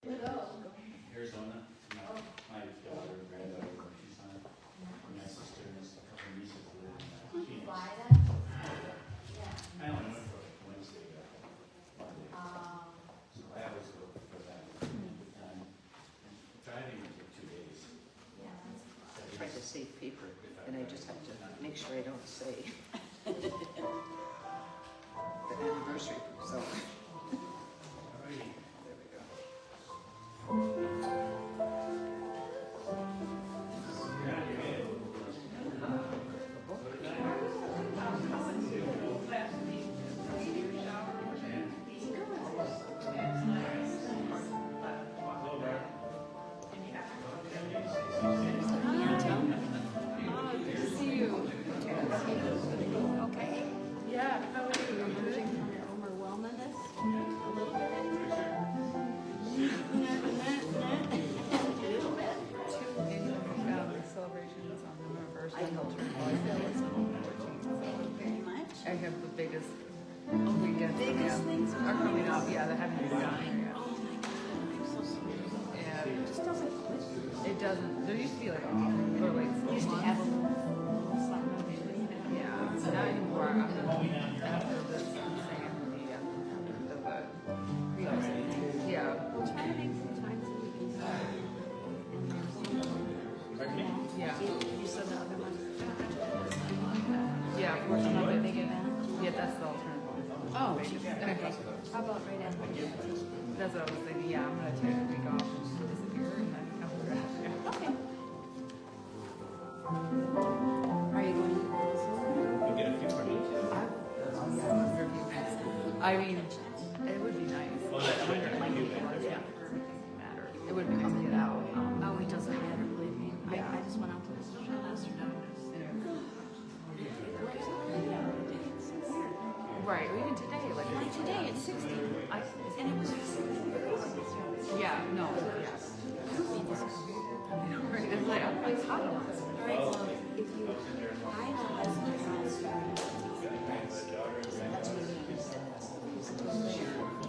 Arizona. My daughter and granddaughter from Tucson. My sister and a couple of nieces live in Phoenix. I only went for Wednesday, Monday. So I always go for that. Driving for 2 days. I tried to save paper, and I just have to make sure I don't say the anniversary. So. Alrighty. There we go. I have the biggest weekends. Biggest things are coming up. Yeah, they haven't been done yet. Oh my God, I'm so sorry. Yeah, It just doesn't quit. it doesn't. There used to be like or like Used to have a little something. yeah, not anymore. After this, I'm saying yeah. We'll try to make some time so we can start. Yeah. You said the other one. Yeah, for some of it, they get yeah, that's the alternative. Oh, okay. How about right after? That's what I was thinking. Yeah, I'm gonna take a week off and just disappear and then come back. Okay. Are you going to You'll get a few from me. I mean, it would be nice. Oh, that's right. I do that. Yeah. Matter. It would come get out. Oh, it doesn't matter, believe me. I just went out to the store yesterday. Right. Even today, like Today it's 60. And it was yeah, no, yes. Right. It's like it's hot enough. all right, so if you hide the lessons that's what it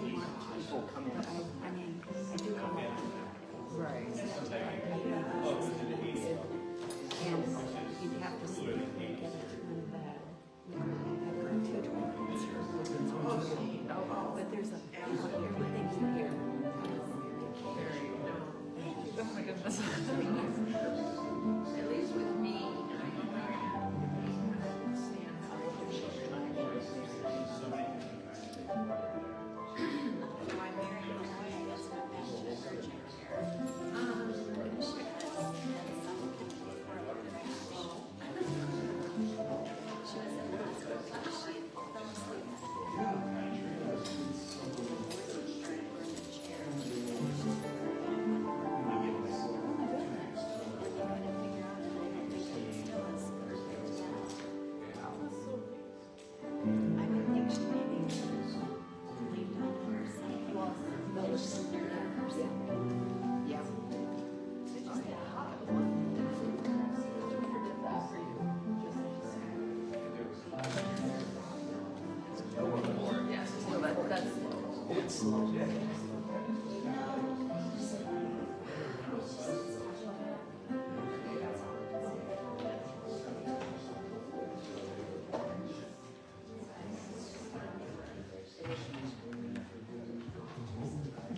means. I mean, I do come back. Right. And you'd have to see if you can get it in bed. I've got 2 twins. But there's a everything's here. Oh my goodness. At least with me.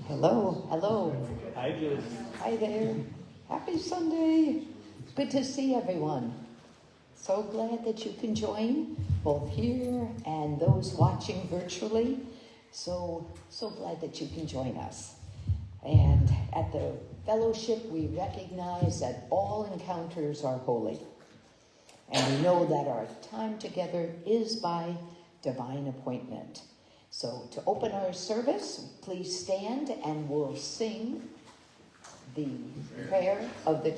Hello, hello. Hi, Julie. Hi there. Happy Sunday. Good to see everyone. So glad that you can join, both here and those watching virtually. So glad that you can join us. And at the fellowship, we recognize that all encounters are holy. And we know that our time together is by divine appointment. So to open our service, please stand and we'll sing the prayer of the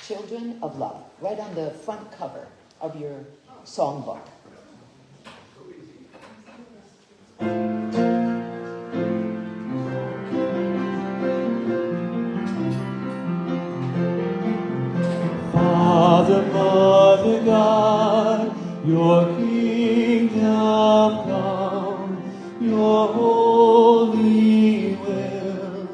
children of love, right on the front cover of your songbook. Father, Mother, God, your kingdom come, your holy will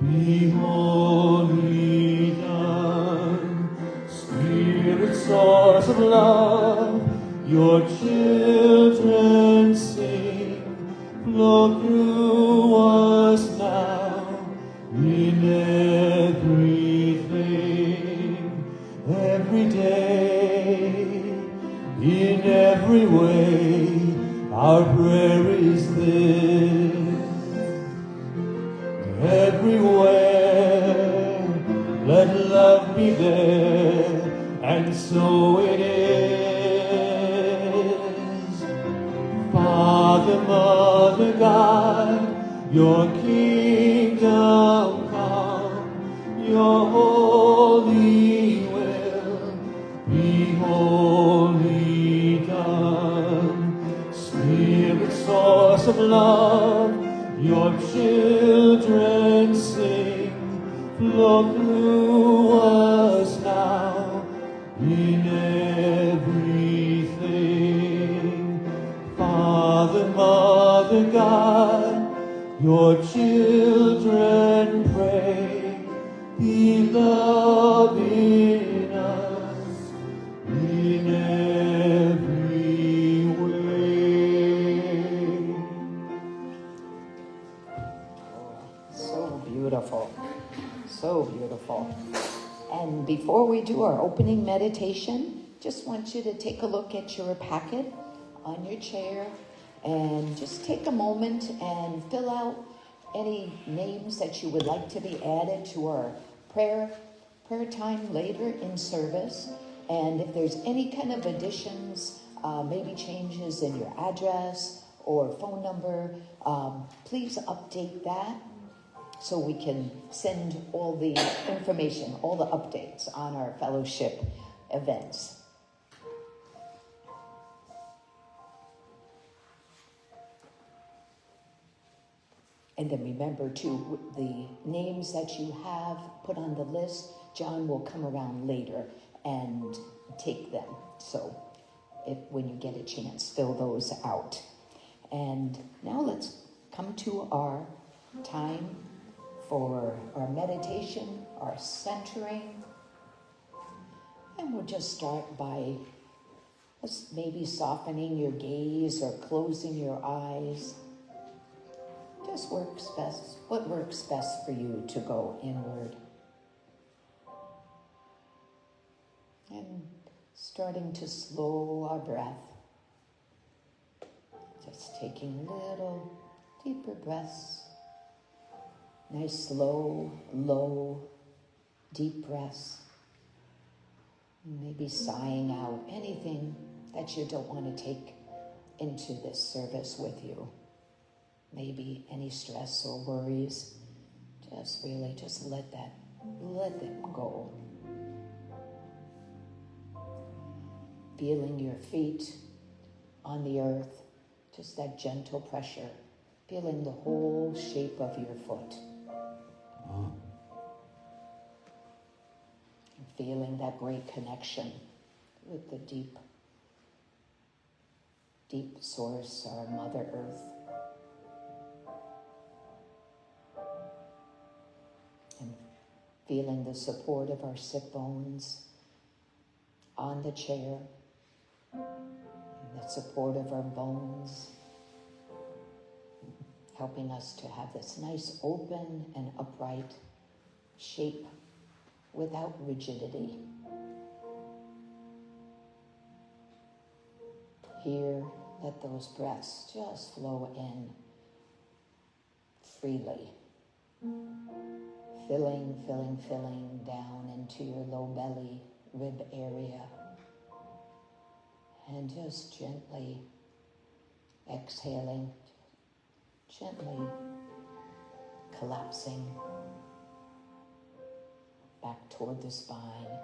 be be wholly done. Spirit, source of love, your children sing, flow through us now in everything, every day, in every way. Our prayer is this. Everywhere, let love be there, and so it is. Father, Mother, God, your kingdom come, your holy will be wholly done. Spirit, source of love, your children sing, flow through us now in everything. Father, Mother, God, your children pray, be love in us in every way. So beautiful. So beautiful. And before we do our opening meditation, just want you to take a look at your packet on your chair and just take a moment and fill out any names that you would like to be added to our prayer time later in service. And if there's any kind of additions, maybe changes in your address or phone number, please update that so we can send all the information, all the updates on our fellowship events. And then remember too, the names that you have put on the list, John will come around later and take them. So when you get a chance, fill those out. And now let's come to our time for our meditation, our centering. And we'll just start by just maybe softening your gaze or closing your eyes. Just works best, what works best for you to go inward. And starting to slow our breath. Just taking little deeper breaths. Nice slow, low, deep breaths. Maybe sighing out anything that you don't want to take into this service with you. Maybe any stress or worries. Just really just let them go. Feeling your feet on the earth, just that gentle pressure. Feeling the whole shape of your foot. And feeling that great connection with the deep source, our Mother Earth. And feeling the support of our sit bones on the chair, and the support of our bones, helping us to have this nice open and upright shape without rigidity. Here, let those breaths just flow in freely. Filling down into your low belly, rib area. And just gently exhaling, gently collapsing back toward the spine.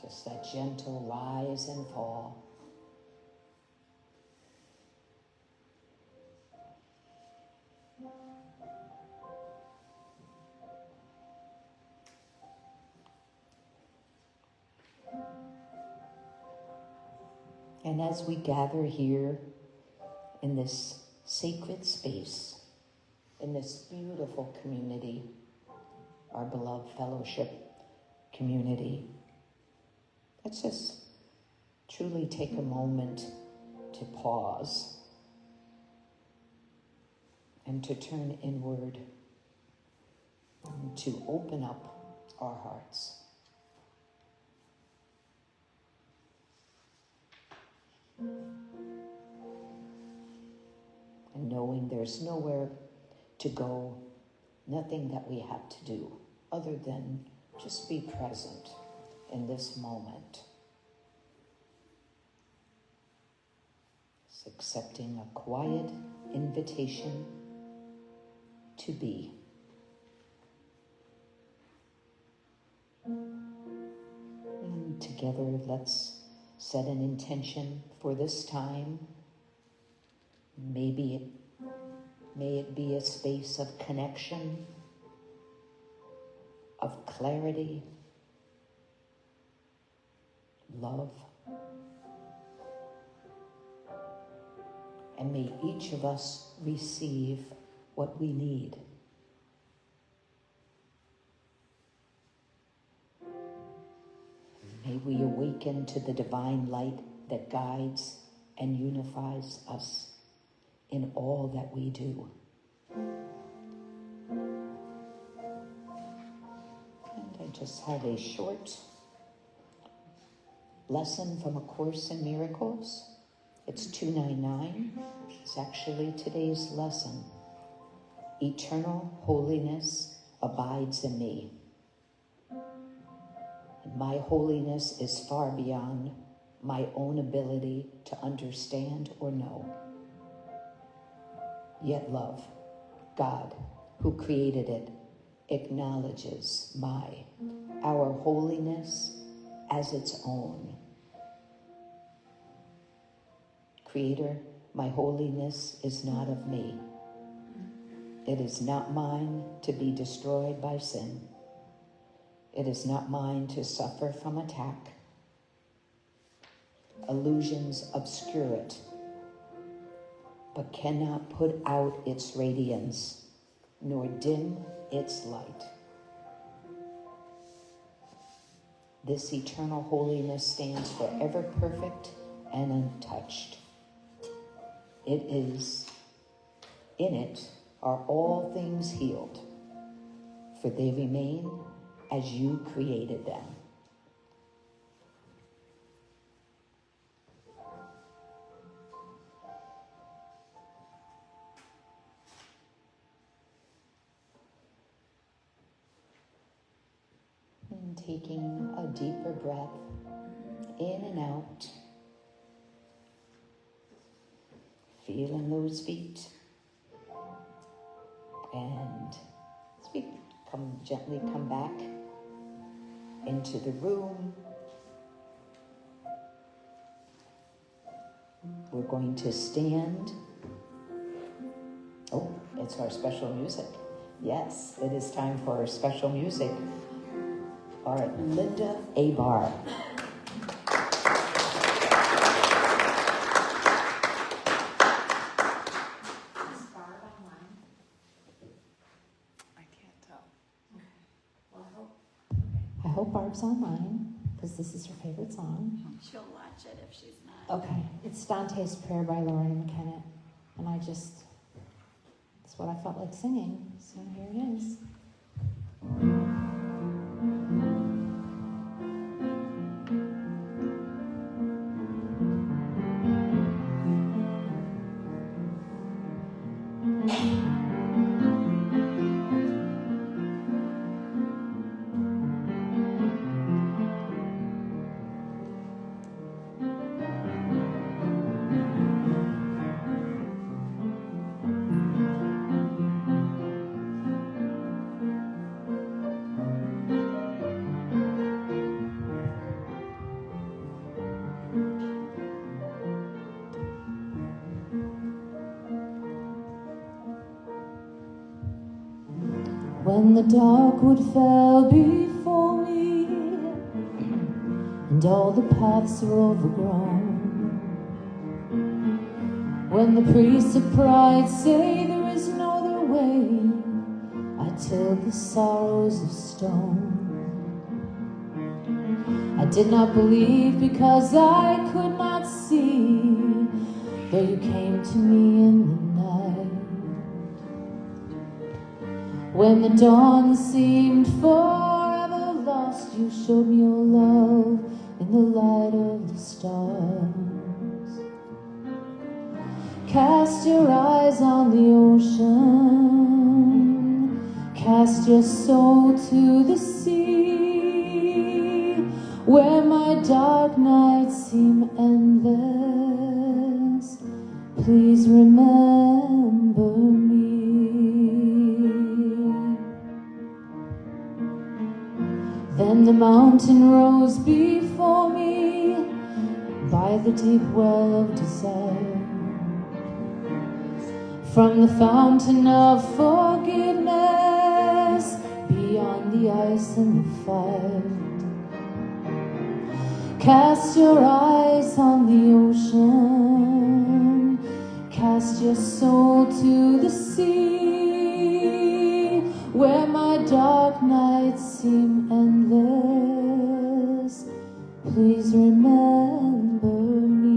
Just that gentle rise and fall. And as we gather here in this sacred space, in this beautiful community, our beloved fellowship community. Let's just truly take a moment to pause and to turn inward and to open up our hearts. And knowing there's nowhere to go, nothing that we have to do other than just be present in this moment. It's accepting a quiet invitation to be. And together, let's set an intention for this time. May it be a space of connection, of clarity, love. And may each of us receive what we need. May we awaken to the divine light that guides and unifies us in all that we do. And I just have a short lesson from A Course in Miracles. It's 299. It's actually today's lesson. Eternal holiness abides in me. And my holiness is far beyond my own ability to understand or know. Yet love, God, who created it, acknowledges our holiness as its own. Creator, my holiness is not of me. It is not mine to be destroyed by sin. It is not mine to suffer from attack. Illusions obscure it, but cannot put out its radiance, nor dim its light. This eternal holiness stands forever perfect and untouched. In it are all things healed, for they remain as you created them. And taking a deeper breath in and out. Feeling those feet. And as we gently come back into the room, we're going to stand. Oh, it's our special music. Yes, it is time for our special music. All right, Linda Abar. I hope Barb's online, because this is her favorite song. She'll watch it if she's not. Okay. It's Dante's Prayer by Lorena McKennitt. And it's what I felt like singing, so here it is. When the darkwood fell before me, and all the paths are overgrown, when the priests of pride say there is no other way, stilled the sorrows of stone. I did not believe because I could not see, though you came to me in the night. When the dawn seemed forever lost, you showed me your love in the light of the stars. Cast your eyes on the ocean, cast your soul to the sea, where my dark nights seem endless. Please remember me. Then the mountain rose before me by the deep well of desire. From the fountain of forgiveness, beyond the ice and the fire. Cast your eyes on the ocean, cast your soul to the sea, where my dark nights seem endless. Please remember me.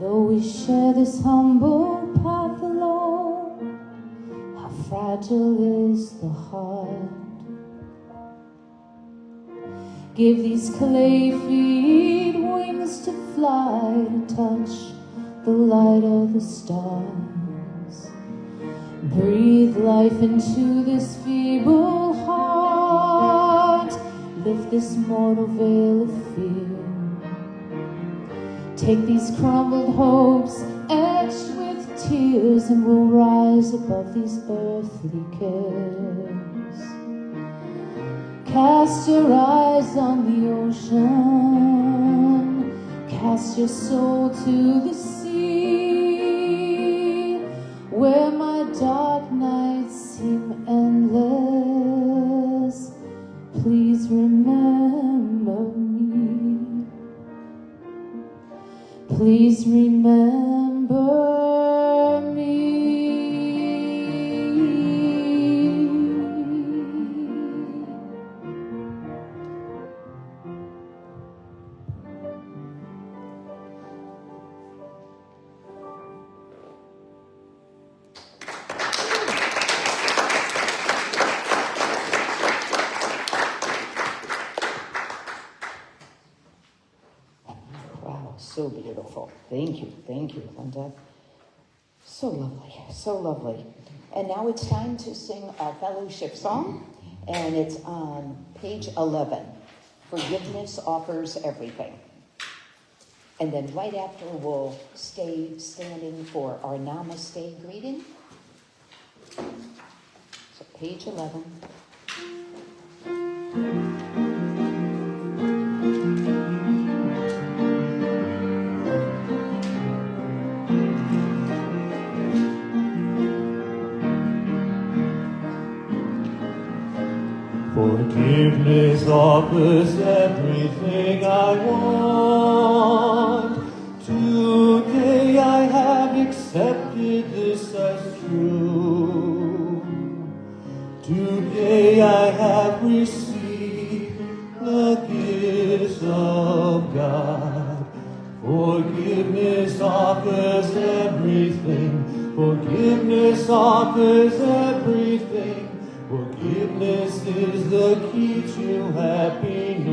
Though we share this humble path alone, how fragile is the heart. Give these clay feet wings to fly, to touch the light of the stars. Breathe life into this feeble heart. Lift this mortal veil of fear. Take these crumbled hopes, etched with tears, and we'll rise above these earthly cares. Cast your eyes on the ocean, cast your soul to the sea, where my dark nights seem endless. Please remember me. Please remember me. Wow, so beautiful. Thank you, Linda. So lovely, so lovely. And now it's time to sing our fellowship song, and it's on page 11. Forgiveness offers everything. And then right after, we'll stay standing for our namaste greeting. So page 11. Forgiveness offers everything I want. Today I have accepted this as true. Today I have received the gifts of God. Forgiveness offers everything. Forgiveness offers everything. Forgiveness is the key to happiness.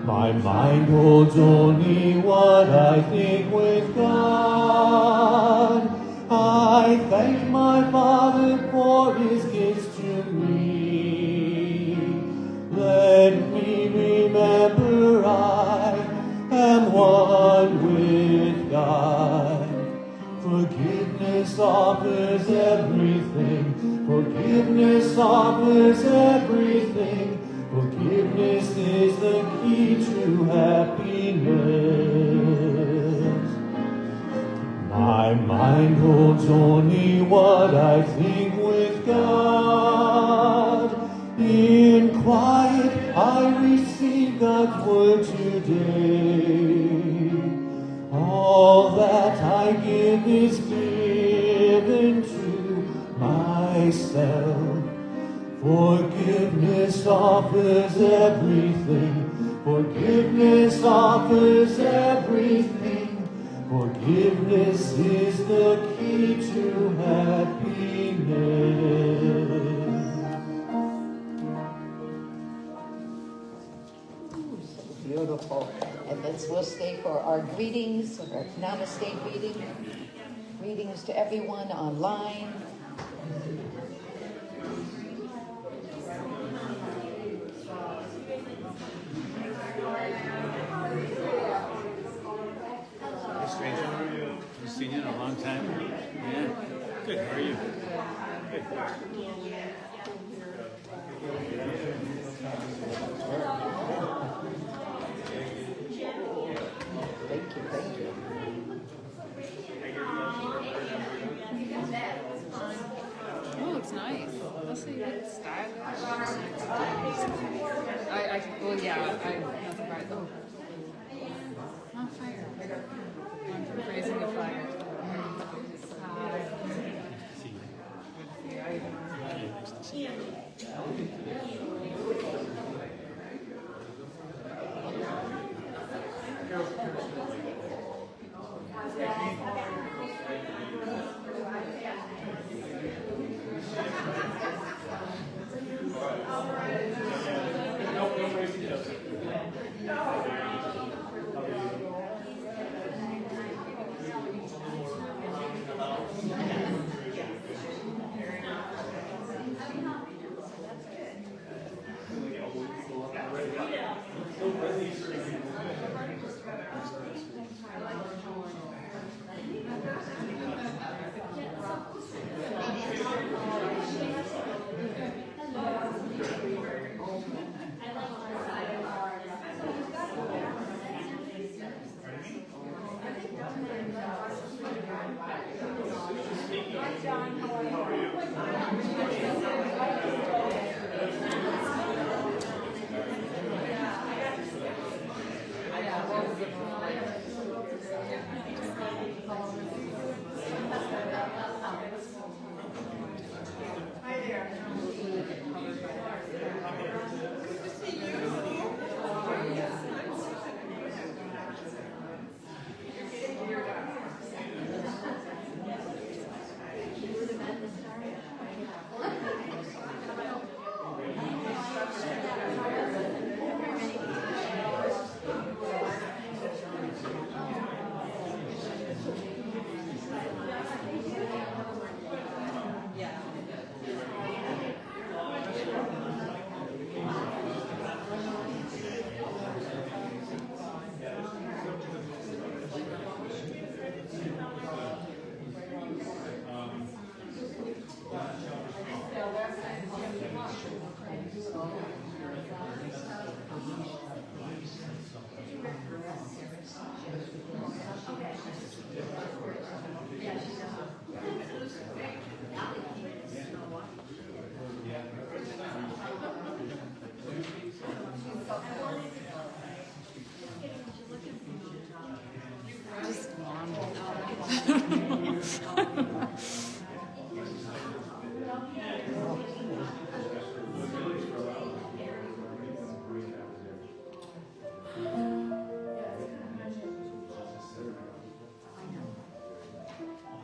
My mind holds only what I think with God. I thank my Father for His gifts to me. Let me remember Forgiveness offers everything. Forgiveness offers everything. Forgiveness is the key to happiness. My mind holds only what I think with God. In quiet I receive God's word today. All that I give is given to myself. Forgiveness offers everything. Forgiveness offers everything. Forgiveness is the key to happiness. Beautiful. And we'll stay for our greetings, our namaste greeting. Greetings to everyone online. Hey, stranger, how are you? Haven't seen you in a long time. Yeah. Good. How are you? Good. Thank you, thank you. Oh, it's nice. Let's see what style. Well, yeah, I'm not surprised. Oh, on fire. I'm raising the fire.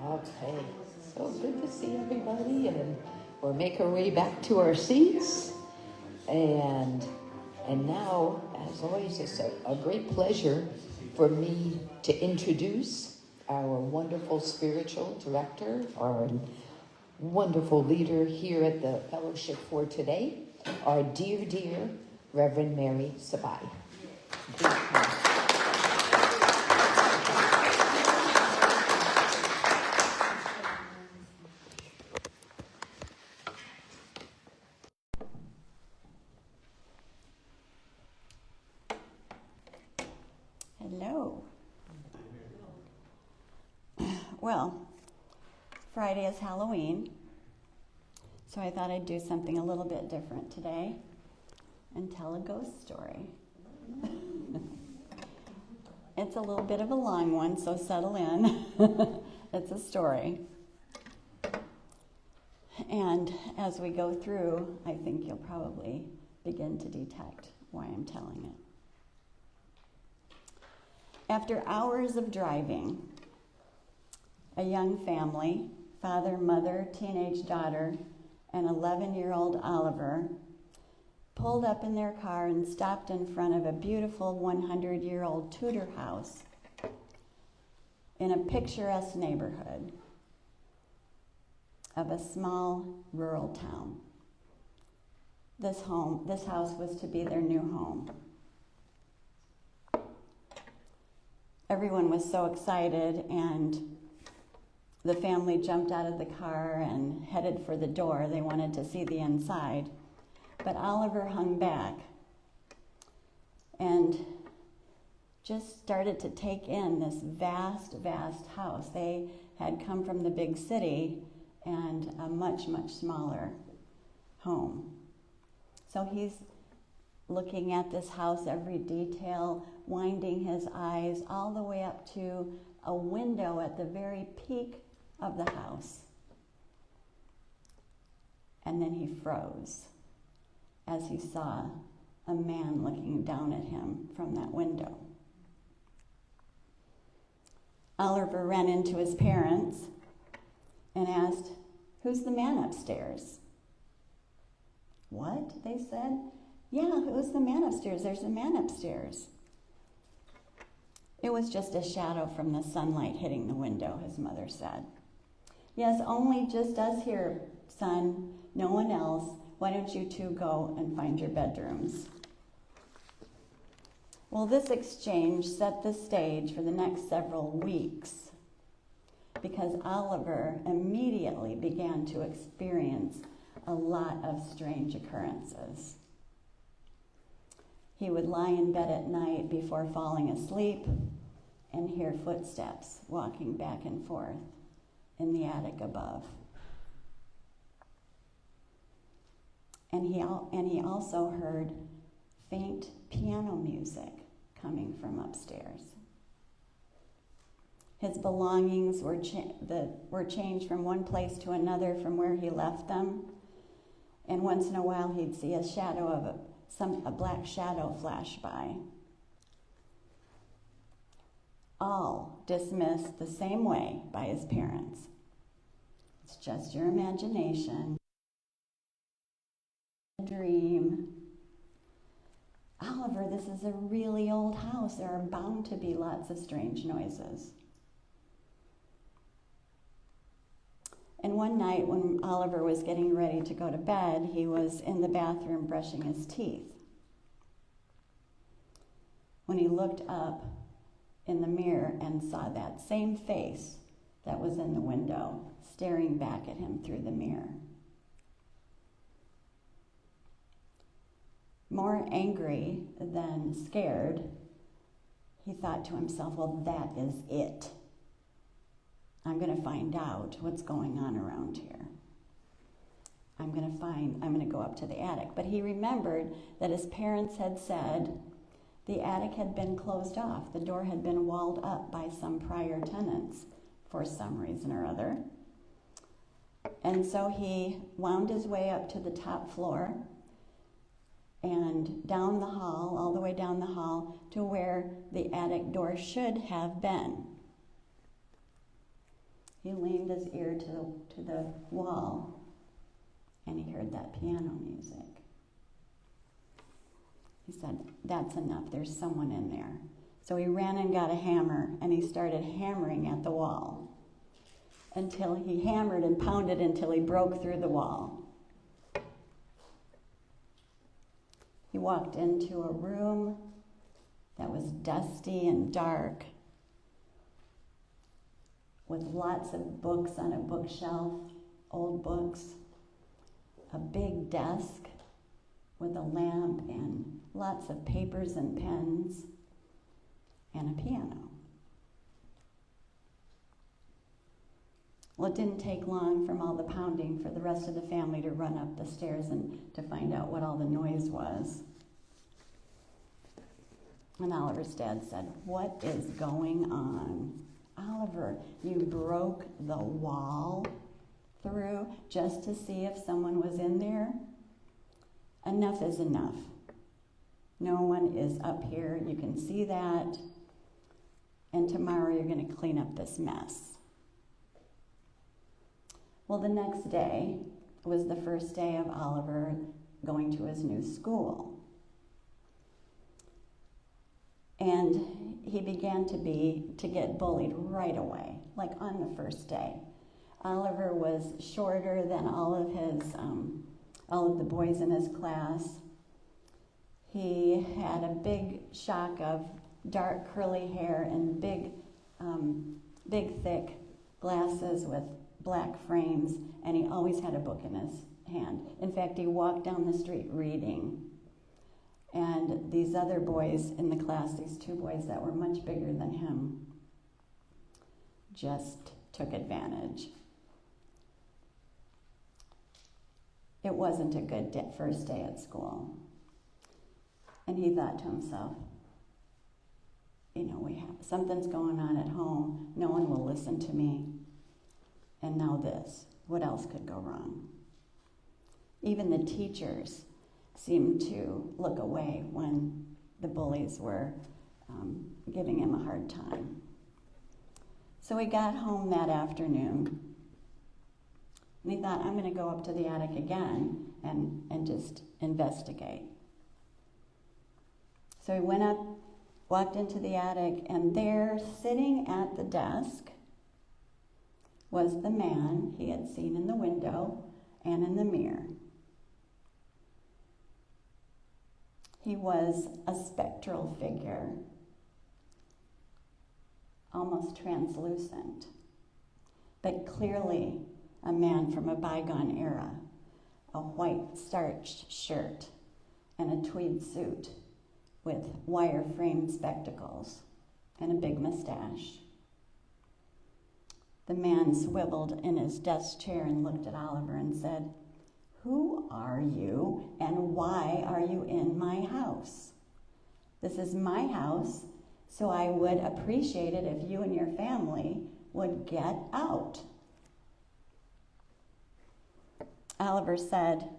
Okay, so good to see everybody, and we'll make our way back to our seats. And now, as always, it's a great pleasure for me to introduce our wonderful spiritual director, our wonderful leader here at the fellowship for today, our dear, dear Reverend Mary Sabaj. Hello. Well, Friday is Halloween, so I thought I'd do something a little bit different today and tell a ghost story. It's a little bit of a long one, so settle in. It's a story. And as we go through, I think you'll probably begin to detect why I'm telling it. After hours of driving, a young family, father, mother, teenage daughter, and 11-year-old Oliver, pulled up in their car and stopped in front of a beautiful 100-year-old Tudor house in a picturesque neighborhood of a small rural town. This house was to be their new home. Everyone was so excited, and the family jumped out of the car and headed for the door. They wanted to see the inside. But Oliver hung back and just started to take in this vast, vast house. They had come from the big city and a much, much smaller home. So he's looking at this house, every detail, winding his eyes all the way up to a window at the very peak of the house. And then he froze as he saw a man looking down at him from that window. Oliver ran into his parents and asked, "Who's the man upstairs?" "What?" they said. "Yeah, who's the man upstairs? There's a man upstairs." "It was just a shadow from the sunlight hitting the window," his mother said. "Yes, only just us here, son, no one else. Why don't you two go and find your bedrooms?" Well, this exchange set the stage for the next several weeks because Oliver immediately began to experience a lot of strange occurrences. He would lie in bed at night before falling asleep and hear footsteps walking back and forth in the attic above. And he also heard faint piano music coming from upstairs. His belongings were changed from one place to another from where he left them. And once in a while he'd see a shadow of a black shadow flash by. All dismissed the same way by his parents. It's just your imagination. Dream. "Oliver, this is a really old house. There are bound to be lots of strange noises." And one night when Oliver was getting ready to go to bed, he was in the bathroom brushing his teeth. When he looked up in the mirror and saw that same face that was in the window staring back at him through the mirror. More angry than scared, he thought to himself, well, that is it. I'm going to find out what's going on around here. I'm going to go up to the attic. But he remembered that his parents had said the attic had been closed off. The door had been walled up by some prior tenants for some reason or other. And so he wound his way up to the top floor and down the hall, all the way down the hall to where the attic door should have been. He leaned his ear to the wall and he heard that piano music. He said, that's enough, there's someone in there. So he ran and got a hammer and he started hammering at the wall until he hammered and pounded until he broke through the wall. He walked into a room that was dusty and dark with lots of books on a bookshelf, old books, a big desk with a lamp and lots of papers and pens, and a piano. Well, it didn't take long from all the pounding for the rest of the family to run up the stairs and to find out what all the noise was. And Oliver's dad said, "What is going on? Oliver, you broke the wall through just to see if someone was in there? Enough is enough. No one is up here. You can see that. And tomorrow you're going to clean up this mess." Well, the next day was the first day of Oliver going to his new school. And he began to get bullied right away, like on the first day. Oliver was shorter than all of the boys in his class. He had a big shock of dark curly hair and big thick glasses with black frames, and he always had a book in his hand. In fact, he walked down the street reading. And these other boys in the class, these two boys that were much bigger than him, just took advantage. It wasn't a good first day at school. And he thought to himself, something's going on at home. No one will listen to me. And now this. What else could go wrong? Even the teachers seemed to look away when the bullies were giving him a hard time. So he got home that afternoon, and he thought, I'm going to go up to the attic again and just investigate. So he went up, walked into the attic, and there, sitting at the desk, was the man he had seen in the window and in the mirror. He was a spectral figure, almost translucent, but clearly a man from a bygone era, a white starched shirt and a tweed suit with wire-framed spectacles and a big mustache. The man swiveled in his desk chair and looked at Oliver and said, "Who are you and why are you in my house? This is my house, so I would appreciate it if you and your family would get out." Oliver said,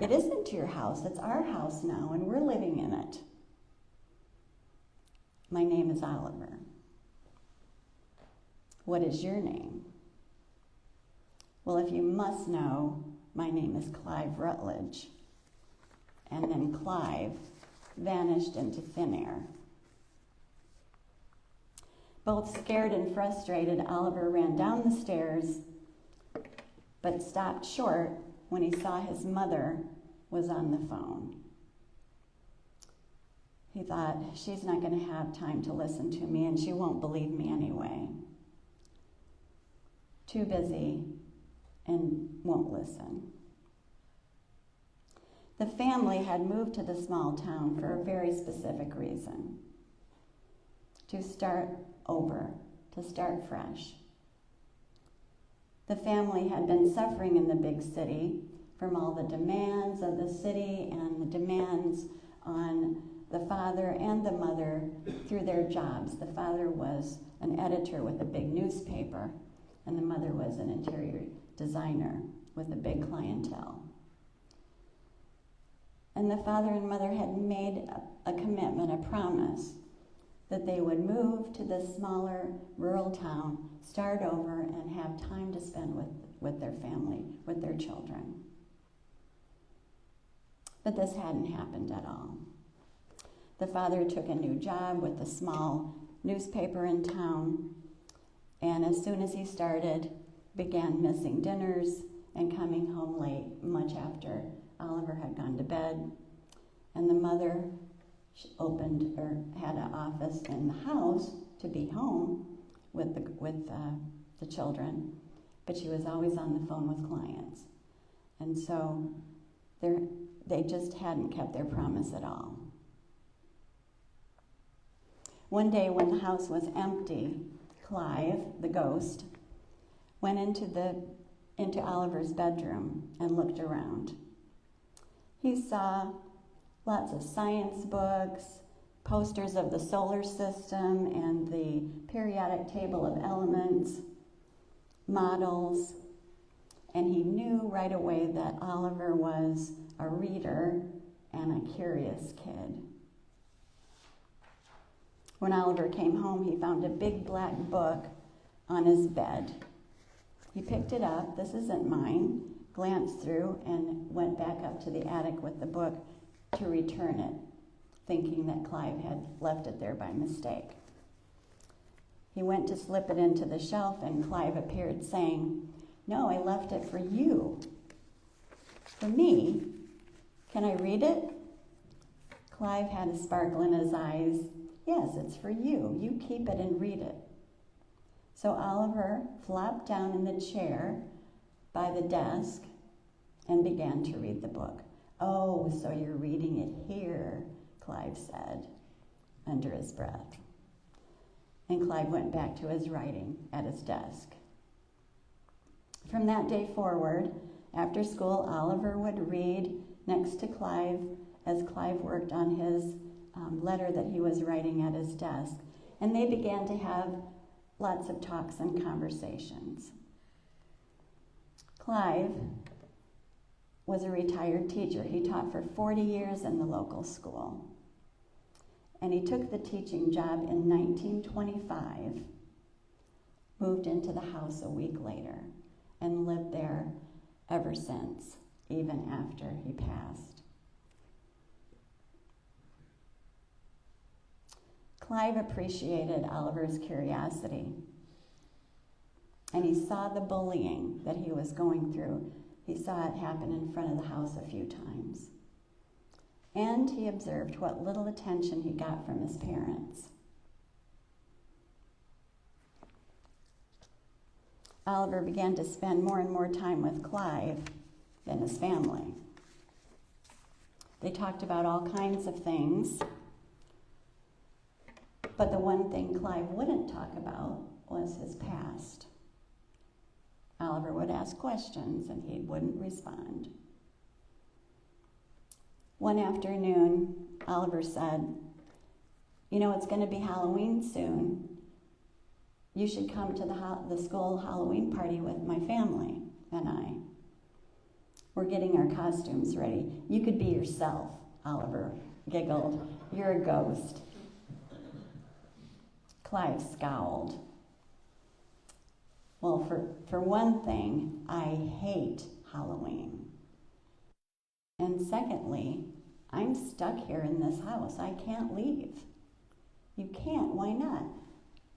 "It isn't your house, it's our house now, and we're living in it. My name is Oliver. What is your name?" "Well, if you must know, my name is Clive Rutledge." And then Clive vanished into thin air. Both scared and frustrated, Oliver ran down the stairs, but stopped short when he saw his mother was on the phone. He thought, she's not going to have time to listen to me, and she won't believe me anyway. Too busy and won't listen. The family had moved to the small town for a very specific reason: to start over, to start fresh. The family had been suffering in the big city from all the demands of the city and the demands on the father and the mother through their jobs. The father was an editor with a big newspaper, and the mother was an interior designer with a big clientele. And the father and mother had made a commitment, a promise, that they would move to the smaller rural town, start over, and have time to spend with their family, with their children. But this hadn't happened at all. The father took a new job with a small newspaper in town, and as soon as he started, began missing dinners and coming home late, much after Oliver had gone to bed. And the mother opened or had an office in the house to be home with the children, but she was always on the phone with clients. And so they just hadn't kept their promise at all. One day when the house was empty, Clive, the ghost, went into Oliver's bedroom and looked around. He saw lots of science books, posters of the solar system and the periodic table of elements, models, and he knew right away that Oliver was a reader and a curious kid. When Oliver came home, he found a big black book on his bed. He picked it up, this isn't mine, glanced through, and went back up to the attic with the book to return it, thinking that Clive had left it there by mistake. He went to slip it into the shelf, and Clive appeared saying, "No, I left it for you." "For me? Can I read it?" Clive had a sparkle in his eyes. "Yes, it's for you. You keep it and read it." So Oliver flopped down in the chair by the desk and began to read the book. "Oh, so you're reading it here," Clive said under his breath. And Clive went back to his writing at his desk. From that day forward, after school, Oliver would read next to Clive as Clive worked on his letter that he was writing at his desk. And they began to have lots of talks and conversations. Clive was a retired teacher. He taught for 40 years in the local school. And he took the teaching job in 1925, moved into the house a week later, and lived there ever since, even after he passed. Clive appreciated Oliver's curiosity, and he saw the bullying that he was going through. He saw it happen in front of the house a few times. And he observed what little attention he got from his parents. Oliver began to spend more and more time with Clive than his family. They talked about all kinds of things, but the one thing Clive wouldn't talk about was his past. Oliver would ask questions and he wouldn't respond. One afternoon, Oliver said, "You know, it's going to be Halloween soon. You should come to the school Halloween party with my family and I. We're getting our costumes ready. You could be yourself," Oliver giggled. "You're a ghost." Clive scowled. "Well, for one thing, I hate Halloween. And secondly, I'm stuck here in this house. I can't leave." "You can't? Why not?"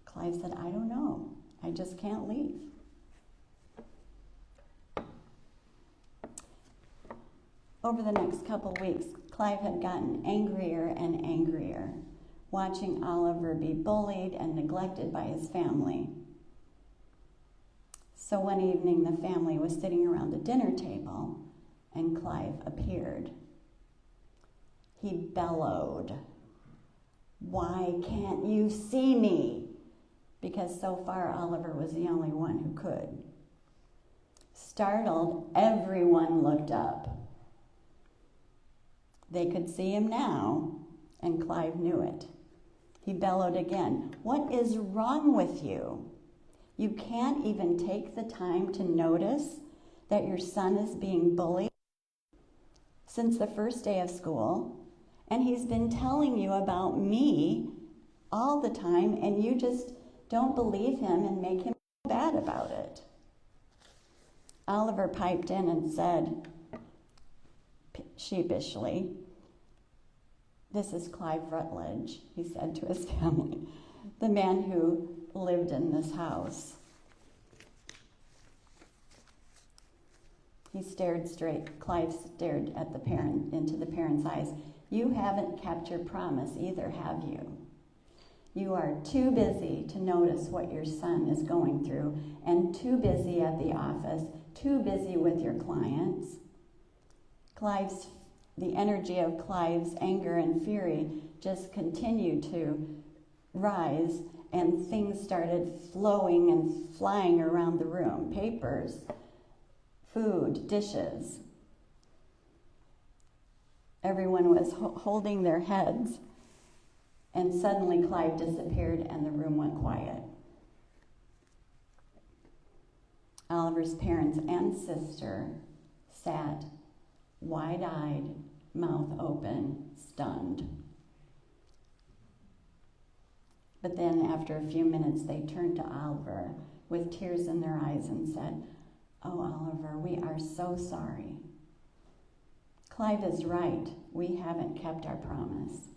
Clive said, "I don't know. I just can't leave." Over the next couple weeks, Clive had gotten angrier and angrier, watching Oliver be bullied and neglected by his family. So one evening, the family was sitting around the dinner table, and Clive appeared. He bellowed, "Why can't you see me?" Because so far Oliver was the only one who could. Startled, everyone looked up. They could see him now, and Clive knew it. He bellowed again, "What is wrong with you? You can't even take the time to notice that your son is being bullied since the first day of school, and he's been telling you about me all the time, and you just don't believe him and make him feel bad about it." Oliver piped in and said sheepishly, "This is Clive Rutledge," he said to his family, "the man who lived in this house." He stared straight. Clive stared at into the parents' eyes. "You haven't kept your promise either, have you? You are too busy to notice what your son is going through, and too busy at the office, too busy with your clients." The energy of Clive's anger and fury just continued to rise, and things started flowing and flying around the room. Papers, food, dishes. Everyone was holding their heads, and suddenly Clive disappeared and the room went quiet. Oliver's parents and sister sat wide-eyed, mouth open, stunned. But then after a few minutes, they turned to Oliver with tears in their eyes and said, "Oh, Oliver, we are so sorry. Clive is right. We haven't kept our promise."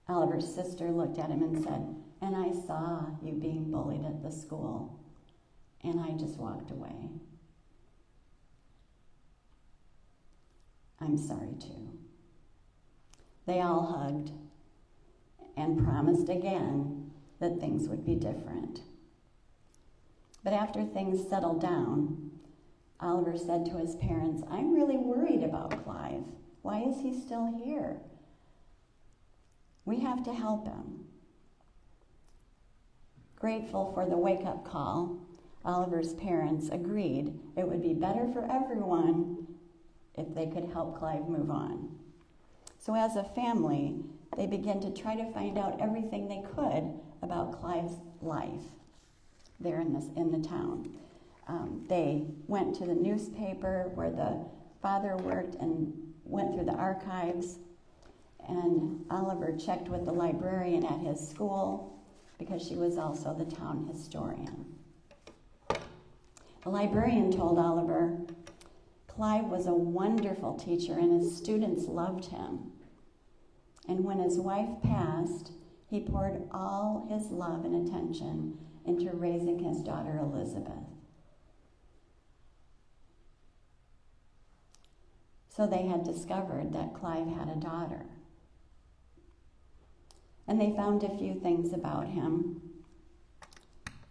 Oliver's sister looked at him and said, "And I saw you being bullied at the school, and I just walked away. I'm sorry too." They all hugged and promised again that things would be different. But after things settled down, Oliver said to his parents, "I'm really worried about Clive. Why is he still here? We have to help him." Grateful for the wake-up call, Oliver's parents agreed it would be better for everyone if they could help Clive move on. So as a family, they began to try to find out everything they could about Clive's life there in the town. They went to the newspaper where the father worked and went through the archives. And Oliver checked with the librarian at his school because she was also the town historian. The librarian told Oliver, Clive was a wonderful teacher and his students loved him. And when his wife passed, he poured all his love and attention into raising his daughter Elizabeth. So they had discovered that Clive had a daughter. And they found a few things about him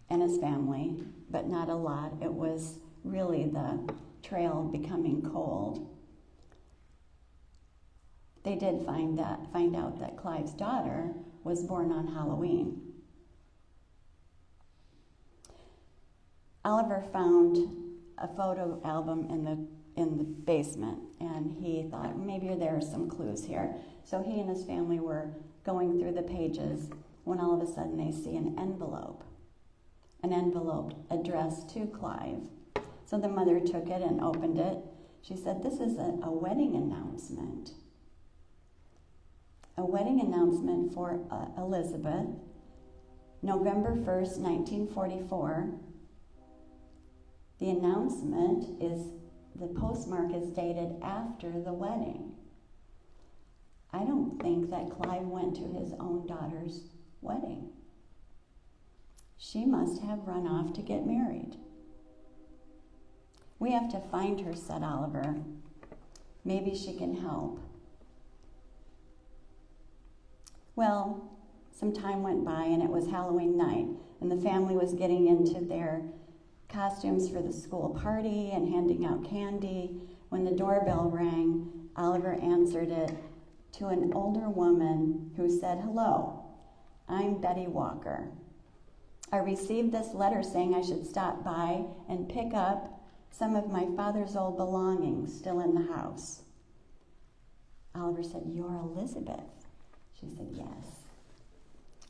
and his family, but not a lot. It was really the trail becoming cold. They did find out that Clive's daughter was born on Halloween. Oliver found a photo album in the basement, and he thought maybe there are some clues here. So he and his family were going through the pages when all of a sudden they see an envelope addressed to Clive. So the mother took it and opened it. She said, "This is a wedding announcement. A wedding announcement for Elizabeth, November 1st, 1944. The announcement the postmark is dated after the wedding. I don't think that Clive went to his own daughter's wedding. She must have run off to get married. We have to find her," said Oliver. "Maybe she can help." Well, some time went by and it was Halloween night, and the family was getting into their costumes for the school party and handing out candy. When the doorbell rang, Oliver answered it to an older woman who said, "Hello, I'm Betty Walker. I received this letter saying I should stop by and pick up some of my father's old belongings still in the house." Oliver said, "You're Elizabeth?" She said, "Yes."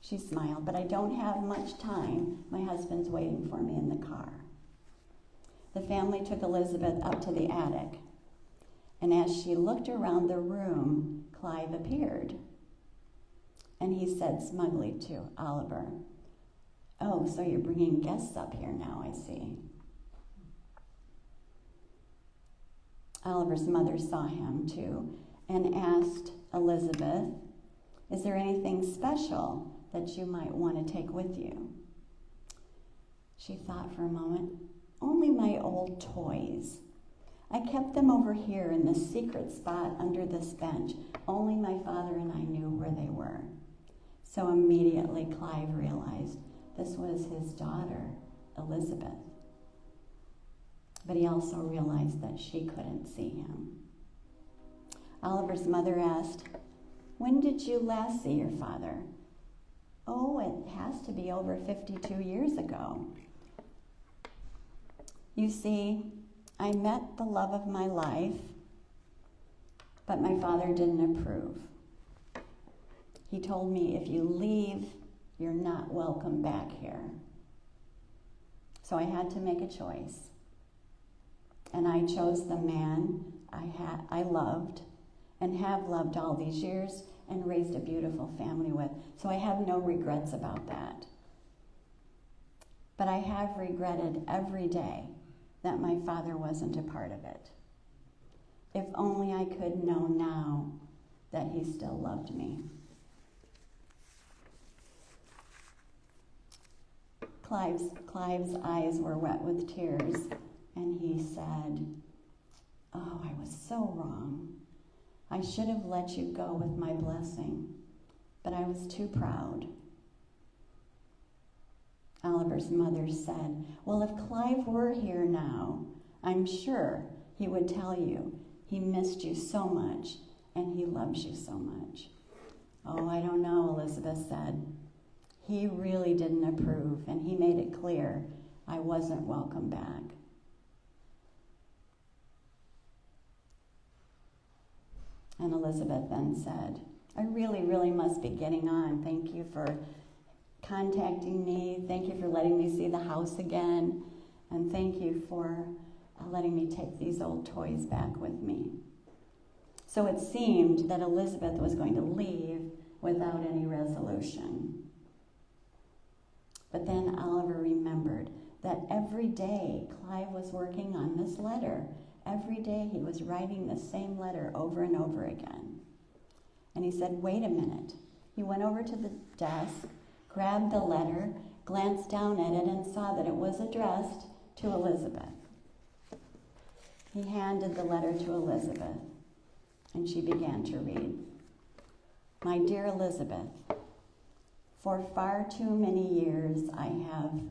She smiled, "But I don't have much time. My husband's waiting for me in the car." The family took Elizabeth up to the attic, and as she looked around the room, Clive appeared. And he said smugly to Oliver, "Oh, so you're bringing guests up here now, I see." Oliver's mother saw him too and asked Elizabeth, "Is there anything special that you might want to take with you?" She thought for a moment. "Only my old toys. I kept them over here in the secret spot under this bench. Only my father and I knew where they were." So immediately Clive realized this was his daughter, Elizabeth. But he also realized that she couldn't see him. Oliver's mother asked, "When did you last see your father? Oh, it has to be over 52 years ago. You see, I met the love of my life, but my father didn't approve. He told me, if you leave, you're not welcome back here. So I had to make a choice. And I chose the man I loved and have loved all these years and raised a beautiful family with. So I have no regrets about that. But I have regretted every day that my father wasn't a part of it. If only I could know now that he still loved me. Clive's eyes were wet with tears, and he said, "Oh, I was so wrong. I should have let you go with my blessing, but I was too proud." Oliver's mother said, "Well, if Clive were here now, I'm sure he would tell you he missed you so much and he loves you so much." "Oh, I don't know," Elizabeth said. "He really didn't approve, and he made it clear I wasn't welcome back." And Elizabeth then said, "I really must be getting on. Thank you for contacting me. Thank you for letting me see the house again. And thank you for letting me take these old toys back with me." So it seemed that Elizabeth was going to leave without any resolution. But then Oliver remembered that every day Clive was working on this letter. Every day he was writing the same letter over and over again. And he said, "Wait a minute." He went over to the desk, grabbed the letter, glanced down at it, and saw that it was addressed to Elizabeth. He handed the letter to Elizabeth, and she began to read. "My dear Elizabeth, for far too many years I have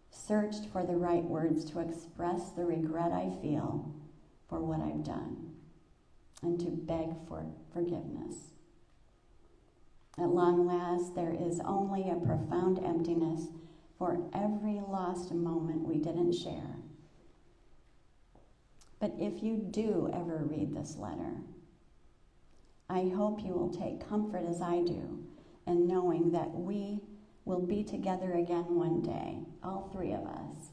searched for the right words to express the regret I feel for what I've done and to beg for forgiveness. At long last, there is only a profound emptiness for every lost moment we didn't share. But if you do ever read this letter, I hope you will take comfort as I do in knowing that we will be together again one day, all three of us.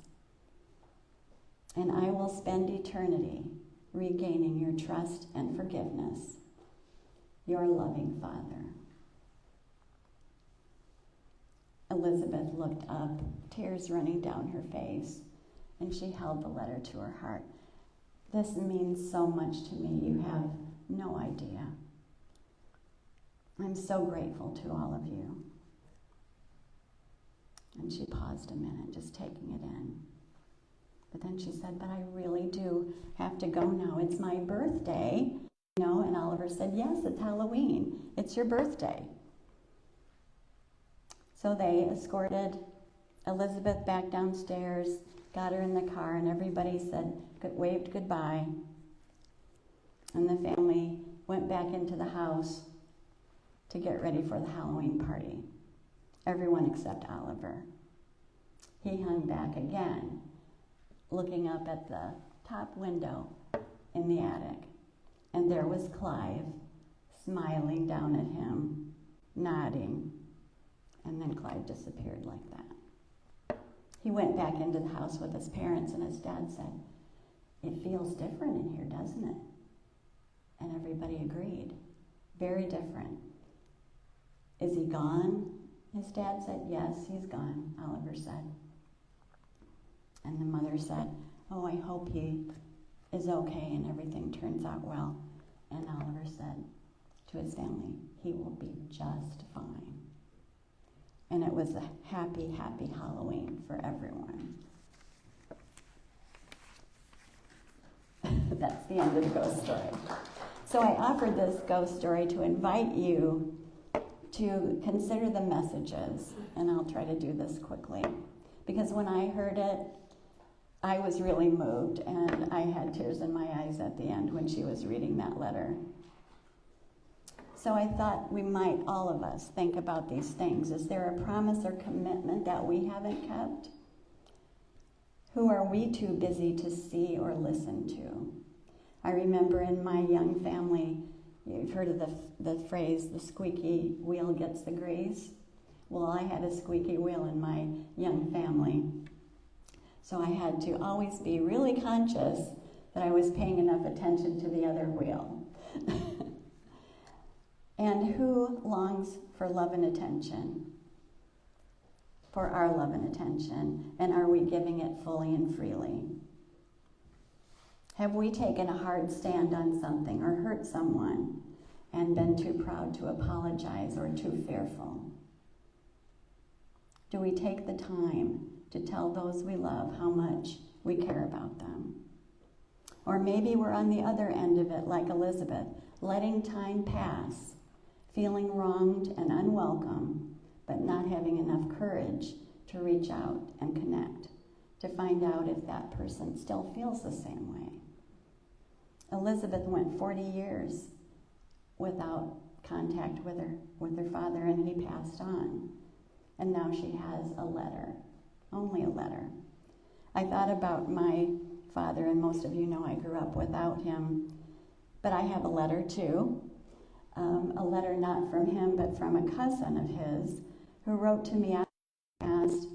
And I will spend eternity regaining your trust and forgiveness. Your loving Father." Elizabeth looked up, tears running down her face, and she held the letter to her heart. "This means so much to me, you have no idea. I'm so grateful to all of you." And she paused a minute, just taking it in. But then she said, "But I really do have to go now. It's my birthday." And Oliver said, "Yes, it's Halloween. It's your birthday." So they escorted Elizabeth back downstairs, got her in the car, and everybody waved goodbye. And the family went back into the house to get ready for the Halloween party. Everyone except Oliver. He hung back again, looking up at the top window in the attic. And there was Clive, smiling down at him, nodding. And then Clive disappeared like that. He went back into the house with his parents, and his dad said, "It feels different in here, doesn't it?" And everybody agreed. Very different. "Is he gone?" His dad said, "Yes, he's gone," Oliver said. And the mother said, "Oh, I hope he is okay and everything turns out well." And Oliver said to his family, "He will be just fine." And it was a happy, happy Halloween for everyone. That's the end of the ghost story. So I offered this ghost story to invite you to consider the messages, and I'll try to do this quickly. Because when I heard it, I was really moved, and I had tears in my eyes at the end when she was reading that letter. So I thought we might, all of us, think about these things. Is there a promise or commitment that we haven't kept? Who are we too busy to see or listen to? I remember in my young family, you've heard of the phrase, the squeaky wheel gets the grease. Well, I had a squeaky wheel in my young family. So I had to always be really conscious that I was paying enough attention to the other wheel. And who longs for love and attention? For our love and attention, and are we giving it fully and freely? Have we taken a hard stand on something or hurt someone and been too proud to apologize or too fearful? Do we take the time to tell those we love how much we care about them? Or maybe we're on the other end of it, like Elizabeth, letting time pass, feeling wronged and unwelcome, but not having enough courage to reach out and connect, to find out if that person still feels the same way. Elizabeth went 40 years without contact with her father, and he passed on. And now she has a letter, only a letter. I thought about my father, and most of you know I grew up without him, but I have a letter too. A letter not from him, but from a cousin of his, who wrote to me after he passed,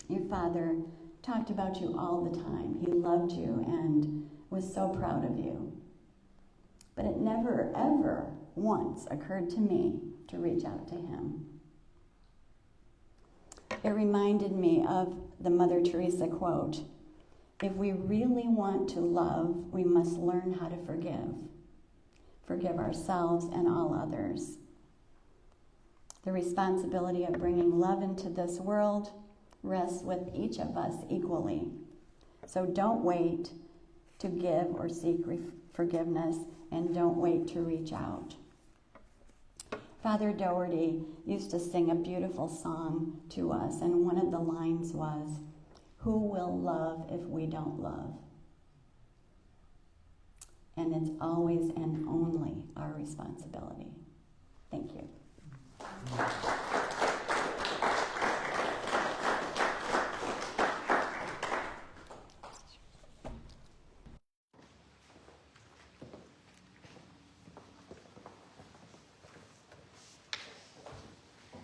"Your father talked about you all the time. He loved you and was so proud of you. But it never, ever once occurred to me to reach out to him." It reminded me of the Mother Teresa quote, "If we really want to love, we must learn how to forgive. Forgive ourselves and all others." The responsibility of bringing love into this world rests with each of us equally. So don't wait to give or seek forgiveness, and don't wait to reach out. Father Doherty used to sing a beautiful song to us, and one of the lines was, "Who will love if we don't love?" And it's always and only our responsibility. Thank you.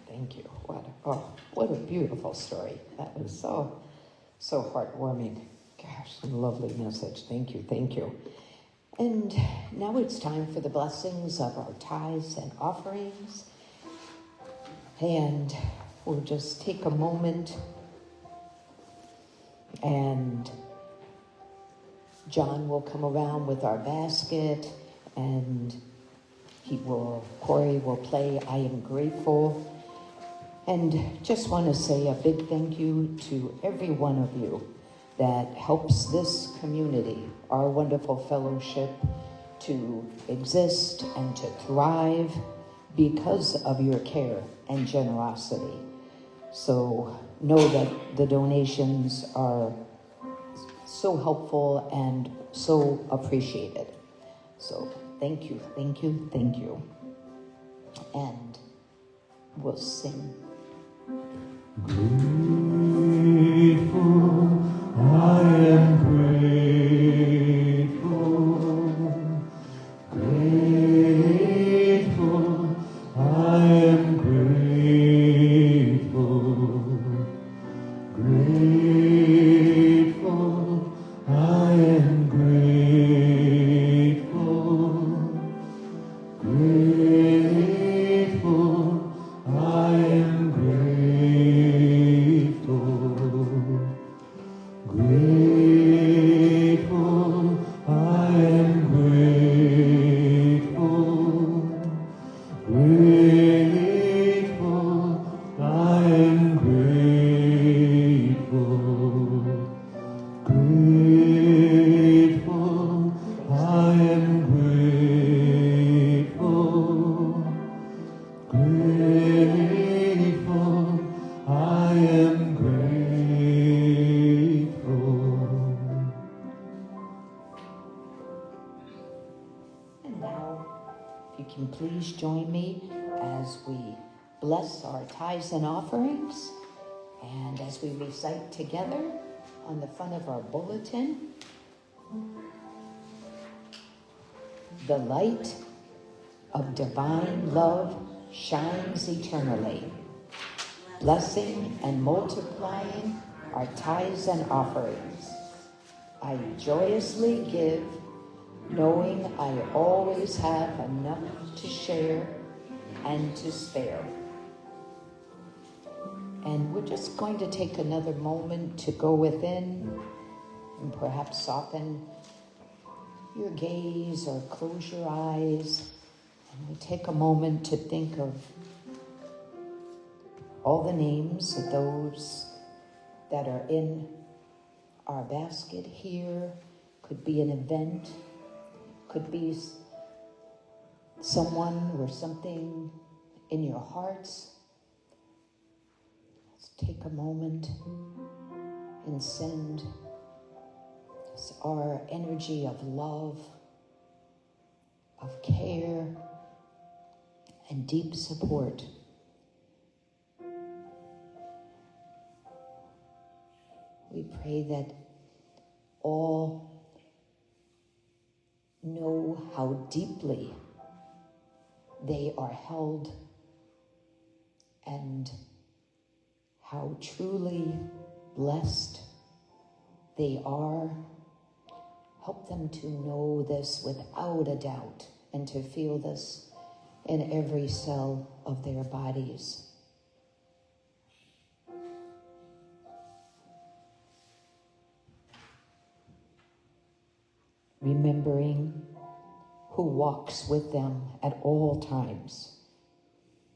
Thank you. What a beautiful story. That was so heartwarming. Gosh, lovely message. Thank you, thank you. And now it's time for the blessings of our tithes and offerings. And we'll just take a moment, and John will come around with our basket, and Corey will play I Am Grateful. And just want to say a big thank you to every one of you that helps this community, our wonderful fellowship, to exist and to thrive because of your care and generosity. So know that the donations are so helpful and so appreciated. So thank you, thank you, thank you. And we'll sing. Grateful, I am grateful. Grateful, I am grateful. Grateful, I am grateful. Grateful, I am grateful. Grateful, I am grateful. Grateful, I am grateful. Grateful, I am grateful. Grateful, I am grateful. And now, if you can please join me as we bless our tithes and offerings, and as we recite together on the front of our bulletin, the light of divine love shines eternally, blessing and multiplying our tithes and offerings. I joyously give, knowing I always have enough to share and to spare. And we're just going to take another moment to go within and perhaps soften your gaze or close your eyes. And we take a moment to think of all the names of those that are in our basket here. Could be an event, could be someone or something in your hearts. Let's take a moment and send our energy of love, of care, and deep support. We pray that all know how deeply they are held and how truly blessed they are. Help them to know this without a doubt and to feel this in every cell of their bodies. Remembering who walks with them at all times,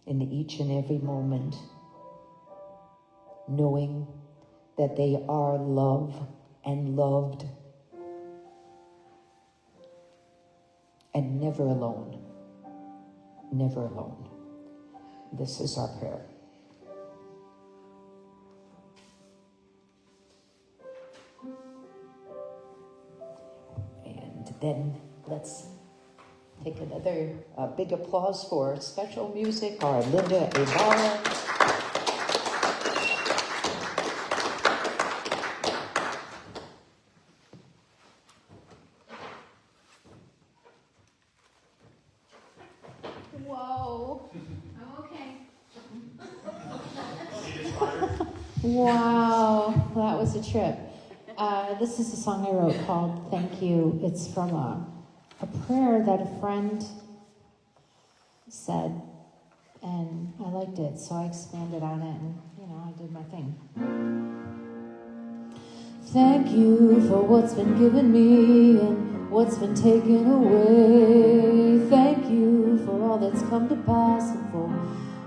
in each and every moment, knowing that they are loved and loved, and never alone, never alone. This is our prayer. And then let's take another big applause for special music, our Linda Ibarra. Whoa, I'm okay. Wow, that was a trip. This is a song I wrote called Thank You. It's from a prayer that a friend said, and I liked it, so I expanded on it, and, I did my thing. Thank you for what's been given me and what's been taken away. Thank you for all that's come to pass and for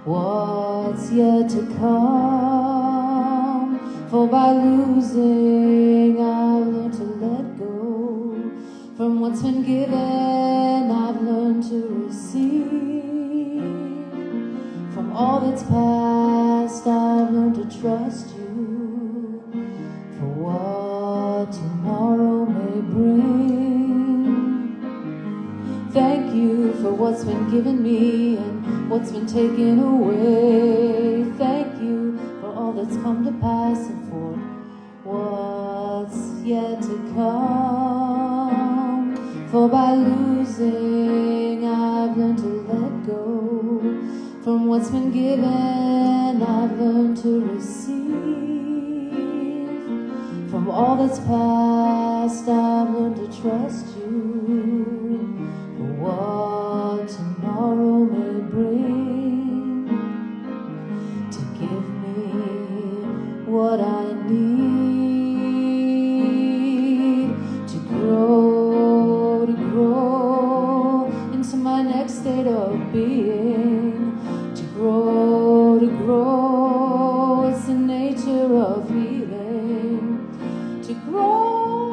what's yet to come. For by losing, I've learned to let go. From what's been given, I've learned to receive. From all that's past, I've learned to trust you for what tomorrow may bring. Thank you for what's been given me and what's been taken away. Thank you for all that's come to pass and for what's yet to come. For by losing, I've learned to let go. From what's been given, I've learned to receive. From all that's past, I've learned to trust you for what tomorrow may bring. To give me what I need to grow into my next state of being. To grow, it's the nature of healing. To grow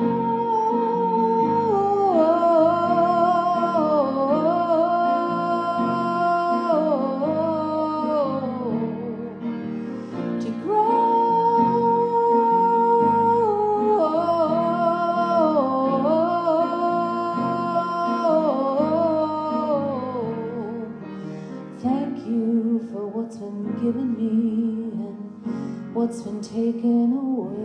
you for what's been given me and what's been taken away.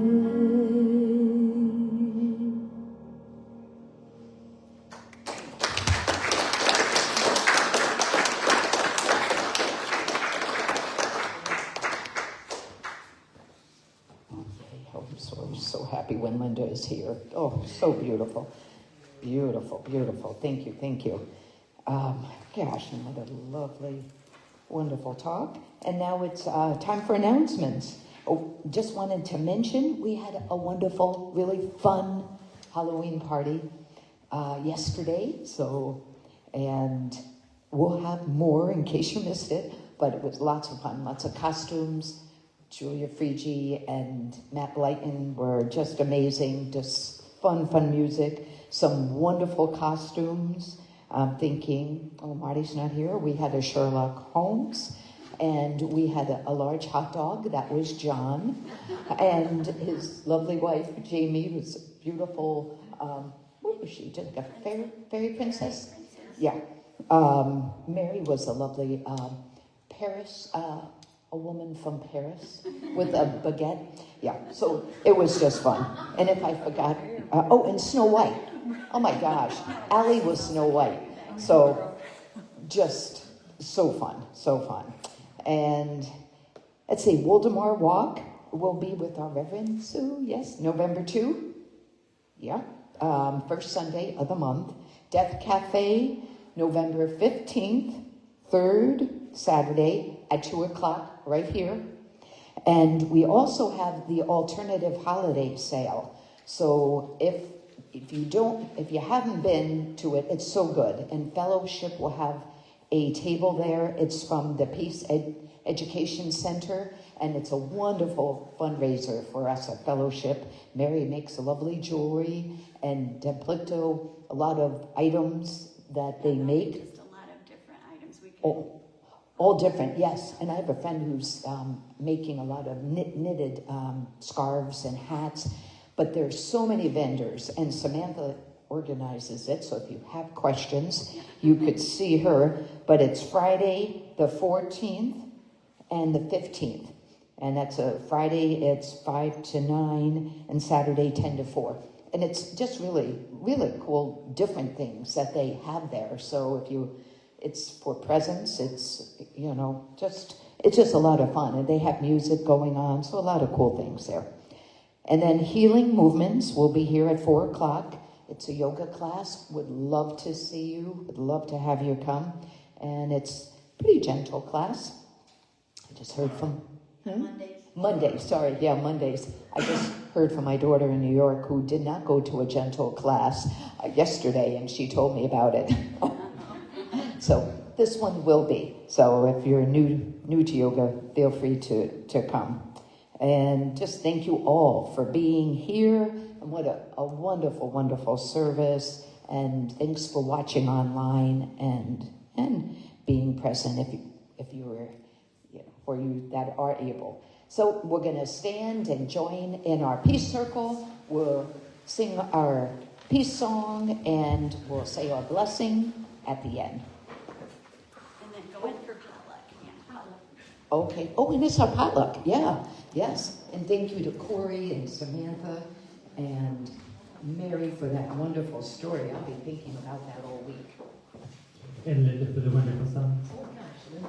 I'm so happy when Linda is here. Oh, so beautiful. Beautiful, beautiful. Thank you, thank you. Gosh, and what a lovely, wonderful talk. And now it's time for announcements. Oh, just wanted to mention we had a wonderful, really fun Halloween party yesterday. And we'll have more in case you missed it, but it was lots of fun, lots of costumes. Julia Frigi and Matt Blyton were just amazing, just fun music, some wonderful costumes. I'm thinking, oh, Marty's not here. We had a Sherlock Holmes, and we had a large hot dog. That was John. And his lovely wife, Jamie, was a beautiful, what was she, just a fairy princess? Yeah. Mary was a lovely Paris, a woman from Paris with a baguette. Yeah, so it was just fun. And if I forgot, and Snow White. Oh my gosh, Allie was Snow White. So just so fun. And let's see, Waldemar Walk will be with our Reverend Sue, yes, November 2. Yeah, first Sunday of the month. Death Cafe, November 15th, 3rd Saturday at 2 o'clock right here. And we also have the alternative holiday sale. So if you haven't been to it, it's so good. And Fellowship will have a table there. It's from the Peace Education Center, and it's a wonderful fundraiser for us at Fellowship. Mary makes a lovely jewelry, and Deplito, a lot of items that they make. Just a lot of different items we can. Oh, all different, yes. And I have a friend who's making a lot of knitted scarves and hats. But there's so many vendors, and Samantha organizes it. So if you have questions, you could see her. But it's Friday the 14th and the 15th. And that's a Friday, it's 5 to 9, and Saturday 10 to 4. And it's just really, really cool, different things that they have there. So it's for presents, it's just a lot of fun. And they have music going on, so a lot of cool things there. And then Healing Movements will be here at 4 o'clock. It's a yoga class. Would love to see you. Would love to have you come. And it's a pretty gentle class. I just heard from... Mondays. I just heard from my daughter in New York who did not go to a gentle class yesterday, and she told me about it. So this one will be. So if you're new to yoga, feel free to come. And just thank you all for being here. And what a wonderful, wonderful service. And thanks for watching online and being present if you were, for you that are able. So we're going to stand and join in our peace circle. We'll sing our peace song and we'll say our blessing at the end. And then go in for potluck. Yeah, potluck. Okay. Oh, and it's our potluck. Yeah. Yes. And thank you to Corey and Samantha and Mary for that wonderful story. I'll be thinking about that all week. And Linda for the wonderful song. Oh gosh, Linda.